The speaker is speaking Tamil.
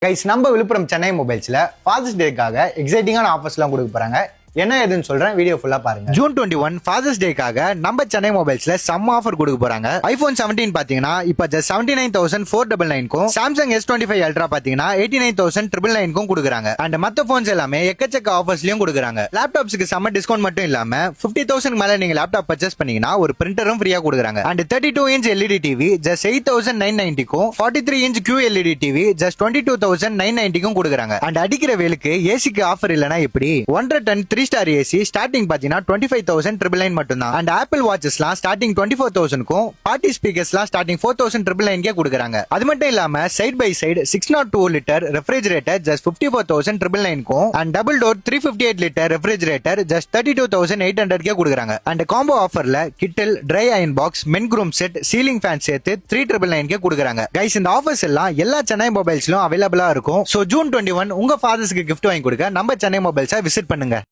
கைஸ் நம்ம விழுப்புரம் சென்னை மொபைல்ஸ்ல ஃபாதர்ஸ் டேக்காக எக்ஸைட்டிங்கான ஆஃபர்ஸ்லாம் கொடுக்க போறாங்க. என்ன ஏதுன்னு சொல்றேன், வீடியோ ஃபுல்லா பாருங்க. ஜூன் 21 ஃபாதர்ஸ் டேக்காக நம்ம சென்னை மொபைல்ஸ்ல செம்ம ஆஃபர் கொடுக்க போறாங்க. ஐபோன் 17 பாத்தீங்கன்னா இப்ப ஜஸ்ட் 79,499க்கும், சாம்சங் S25 அல்ட்ரா பாத்தீங்கன்னா 89,999க்கும் கொடுக்குறாங்க. அண்ட் மத்த போன்ஸ் எல்லாமே எக்கச்சக்க ஆஃபர்ஸ்லயும் கொடுக்குறாங்க. லேப்டாப்ஸ்க்கு செம்ம டிஸ்கவுண்ட் மட்டும் இல்லாம 50,000 மேல நீங்க லேப்டாப் பர்ச்சேஸ் பண்ணீங்கன்னா ஒரு பிரிண்டரும் ஃப்ரீயா கொடுக்குறாங்க. And 32 inch LED TV just 8,990க்கும், 43 இன்ச் QLED டிவி ஜஸ்ட் 22,990க்கும் கொடுக்குறாங்க. அண்ட் அடிக்கிற வேலுக்கு ஏசிக்கு ஆஃபர் இல்லனா எப்படி? 1.5 டன் 3-star AC ஸ்டார்டிங் பாத்தீங்கன்னா 25,999 மட்டும் தான். அண்ட் ஆப்பிள் வாட்சஸ்லாம் ஸ்டார்டிங் 24,000க்கும், பார்ட்டி ஸ்பீக்கர்ஸ்லாம் ஸ்டார்டிங் 4,999 கொடுக்குறாங்க. அது மட்டும் இல்லாம side by side 602 litre refrigerator just 54,999க்கும், and double door 358 litre refrigerator just 32,800 கொடுக்குறாங்க. அண்ட் காம்போ ஆஃபர்ல கிட்டில், dry iron box, men groom set, ceiling fan சேர்த்து 3,999 கொடுக்குறாங்க. கைஸ், இந்த ஆஃபர்ஸ் எல்லாம் எல்லா சென்னை மொபைல்ஸ்லயும் அவைலபிளா இருக்கும். சோ ஜூன் 21 உங்க ஃபாதர்ஸ்க்கு கிஃப்ட் வாங்கி கொடுக்க நம்ம சென்னை மொபைல்ஸை விசிட் பண்ணுங்க.